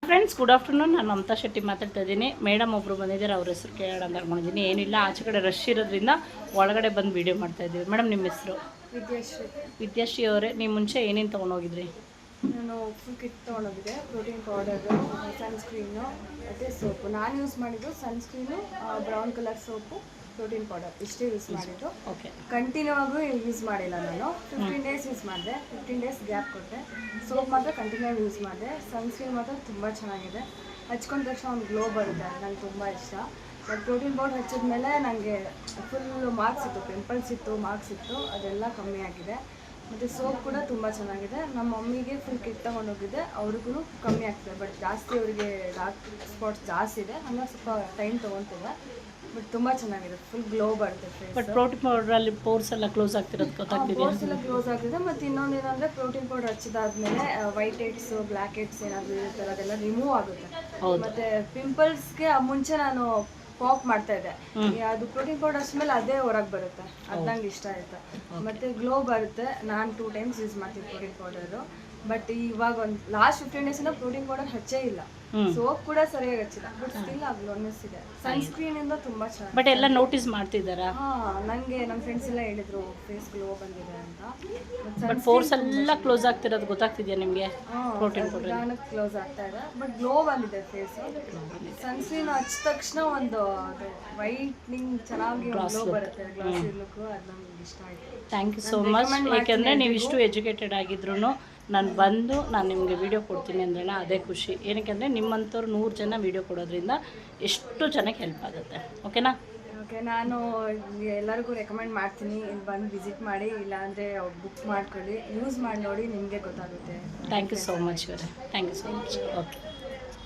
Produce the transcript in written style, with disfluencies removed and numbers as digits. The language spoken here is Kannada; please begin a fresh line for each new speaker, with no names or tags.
Friends good afternoon. ನಾನು ಮಮತಾ ಶೆಟ್ಟಿ ಮಾತಾಡ್ತಾ ಇದ್ದೀನಿ. ಮೇಡಮ್ ಒಬ್ಬರು ಬಂದಿದ್ದಾರೆ, ಅವ್ರ ಹೆಸರು ಕೇಳೋಣ ಅಂತ ಅನ್ಕೊಂಡಿದ್ದೀನಿ. ಏನಿಲ್ಲ, ಆಚೆ ಕಡೆ ರಶ್ ಇರೋದ್ರಿಂದ ಒಳಗಡೆ ಬಂದು ವೀಡಿಯೋ ಮಾಡ್ತಾ ಇದ್ದೀವಿ. ಮೇಡಮ್ ನಿಮ್ಮ ಹೆಸರು? ವಿದ್ಯಾಶ್ರೀ ಅವರೇ, ನೀವು ಮುಂಚೆ ಏನೇನು ತೊಗೊಂಡೋಗಿದ್ರಿ?
ನಾನು ಫುಲ್ ಕಿಟ್ ತೊಗೊಂಡೋಗಿದ್ದೆ. ಪ್ರೋಟೀನ್ ಪೌಡರು, ಸನ್ಸ್ಕ್ರೀನು ಮತ್ತು ಸೋಪು. ನಾನು ಯೂಸ್ ಮಾಡಿದ್ದು sunscreen, brown colour soap, protein powder ಇಷ್ಟೇ ಯೂಸ್ ಮಾಡಿದ್ದು.
ಓಕೆ.
ಕಂಟಿನ್ಯೂ ಆಗೂ ಯೂಸ್ ಮಾಡಿಲ್ಲ ನಾನು. 15 ಡೇಸ್ ಯೂಸ್ ಮಾಡಿದೆ. 15 ಡೇಸ್ ಗ್ಯಾಪ್ ಕೊಟ್ಟೆ. ಸೋಪ್ ಮಾತ್ರ ಕಂಟಿನ್ಯೂ ಯೂಸ್ ಮಾಡಿದೆ. ಸನ್ಸ್ಕ್ರೀನ್ ಮಾತ್ರ ತುಂಬ ಚೆನ್ನಾಗಿದೆ. ಹಚ್ಕೊಂಡ ತಕ್ಷಣ ಒಂದು ಗ್ಲೋ ಬರುತ್ತೆ, ನಂಗೆ ತುಂಬ ಇಷ್ಟ. ಬಟ್ ಪ್ರೋಟೀನ್ ಪೌಡರ್ ಹಚ್ಚಿದ್ಮೇಲೆ ನನಗೆ ಫುಲ್ ಮಾರ್ಕ್ಸ್ ಇತ್ತು, ಪಿಂಪಲ್ಸ್ ಇತ್ತು, ಮಾರ್ಕ್ಸ್ ಇತ್ತು, ಅದೆಲ್ಲ ಕಮ್ಮಿ ಆಗಿದೆ. ಮತ್ತು ಸೋಪ್ ಕೂಡ ತುಂಬ ಚೆನ್ನಾಗಿದೆ. ನಮ್ಮ ಮಮ್ಮಿಗೆ ಫುಲ್ ಕಿಟ್ ತೊಗೊಂಡೋಗಿದ್ದೆ, ಅವ್ರಿಗೂ ಕಮ್ಮಿ ಆಗ್ತದೆ. ಬಟ್ ಜಾಸ್ತಿ ಅವರಿಗೆ ಡಾರ್ಕ್ ಸ್ಪಾಟ್ಸ್ ಜಾಸ್ತಿ ಇದೆ, ಹಂಗಾಗಿ ಸ್ವಲ್ಪ ಟೈಮ್ ತೊಗೊತಿದೆ. ಬಟ್ ತುಂಬ ಚೆನ್ನಾಗಿದೆ, ಫುಲ್ ಗ್ಲೋ ಬರುತ್ತೆ ಫೇಸ್.
ಬಟ್ ಪ್ರೋಟೀನ್ ಪೌಡ್ರಲ್ಲಿ ಪೋರ್ಸ್ ಎಲ್ಲ ಕ್ಲೋಸ್ ಆಗ್ತಿರೋದು ಗೊತ್ತಾಗ್ತಿದೆ.
ಪೋರ್ಸ್ ಎಲ್ಲ ಕ್ಲೋಸ್ ಆಗ್ತಿದೆ. ಮತ್ತು ಇನ್ನೊಂದೇನಂದರೆ ಪ್ರೋಟೀನ್ ಪೌಡರ್ ಹಚ್ಚಿದಾದ್ಮೇಲೆ ವೈಟ್ ಹೆಡ್ಸು, ಬ್ಲ್ಯಾಕ್ ಹೆಡ್ಸ್ ಏನಾದರೂ ಇರುತ್ತಲ್ಲ, ಅದೆಲ್ಲ ರಿಮೂವ್ ಆಗುತ್ತೆ. ಮತ್ತು ಪಿಂಪಲ್ಸ್ಗೆ ಮುಂಚೆ ನಾನು ಪಾಪ್ ಮಾಡ್ತಾ ಇದ್ದೆ. ಅದು ಪ್ರೋಟೀನ್ ಪೌಡರ್ ಮೇಲೆ ಅದೇ ಹೊರಗೆ ಬರುತ್ತೆ, ಅದು ನಂಗೆ ಇಷ್ಟ ಆಯಿತು. ಮತ್ತು ಗ್ಲೋ ಬರುತ್ತೆ. ನಾನು 2 ಟೈಮ್ಸ್ ಯೂಸ್ ಮಾಡ್ತೀನಿ ಪ್ರೋಟೀನ್ ಪೌಡರು. ಬಟ್ ಇವಾಗ ಒಂದು ಲಾಸ್ಟ್ 15 ಡೇಸಿಂದ ಪ್ರೋಟೀನ್ ಪೌಡರ್ ಹಚ್ಚೇ ಇಲ್ಲ. ಸೋಪ್ ಕೂಡ ಸರಿಯಾಗಿ ಹಚ್ಚಿಲ್ಲ. ಬಟ್ ಸ್ಟಿಲ್ ಆ ಗ್ಲೋನೆಸ್ ಇದೆ. ಸನ್ಸ್ಕ್ರೀನ್ ಇಂದ ತುಂಬಾ ಚೆನ್ನಾಗಿ.
ಬಟ್ ಎಲ್ಲ ನೋಟಿಸ್ ಮಾಡ್ತಿದ್ದಾರಾ?
ನನಗೆ ನಮ್ಮ ಫ್ರೆಂಡ್ಸ್ ಎಲ್ಲ ಹೇಳಿದ್ರು ಫೇಸ್ ಗ್ಲೋ ಬಂದಿದೆ ಅಂತ.
ಬಟ್ ಪೋರ್ಸ್ ಎಲ್ಲ ಕ್ಲೋಸ್ ಆಗ್ತಿರೋದು ಗೊತ್ತಾಗ್ತಿದೆಯಾ ನಿಮಗೆ? ಪ್ರೋಟೀನ್ ಪೌಡರ್
ನಿಧಾನಕ್ಕೆ ಕ್ಲೋಸ್ ಆಗ್ತಾ ಇದೆ, ಬಟ್ ಗ್ಲೋ ಬಂದಿದೆ ಫೇಸ್. ಸನ್ಸ್ಕ್ರೀನ್ ಹಚ್ಚಿದ ತಕ್ಷಣ ಒಂದು ವೈಟ್ನಿಂಗ್ ಚೆನ್ನಾಗಿ ಗ್ಲೋ ಬರುತ್ತೆ, ಗ್ಲಾಸಿ ಲುಕ್. ಅದು ನಮ್ಗೆ ಇಷ್ಟ ಆಯಿತು.
Thank you so much. ಯಾಕೆಂದರೆ ನೀವು ಇಷ್ಟು ಎಜುಕೇಟೆಡ್ ಆಗಿದ್ರು ನಾನು ನಿಮಗೆ ವೀಡಿಯೋ ಕೊಡ್ತೀನಿ ಅಂದ್ರಲ್ಲ, ಅದೇ ಖುಷಿ. ಏನಕ್ಕೆ ಅಂದರೆ ನಿಮ್ಮಂಥವ್ರು 100 ಜನ ವೀಡಿಯೋ ಕೊಡೋದ್ರಿಂದ ಎಷ್ಟು ಜನಕ್ಕೆ ಹೆಲ್ಪ್ ಆಗುತ್ತೆ. ಓಕೆನಾ?
ಓಕೆ. ನಾನು ಎಲ್ಲರಿಗೂ ರೆಕಮೆಂಡ್ ಮಾಡ್ತೀನಿ, ಇಲ್ಲಿ ಬಂದು ವಿಸಿಟ್ ಮಾಡಿ, ಇಲ್ಲಾಂದರೆ ಬುಕ್ ಮಾಡ್ಕೊಳ್ಳಿ, ಯೂಸ್ ಮಾಡಿ ನೋಡಿ, ನಿಮಗೆ ಗೊತ್ತಾಗುತ್ತೆ.
ಥ್ಯಾಂಕ್ ಯು ಸೋ ಮಚ್ ಇವರೇ, thank you so much. Okay.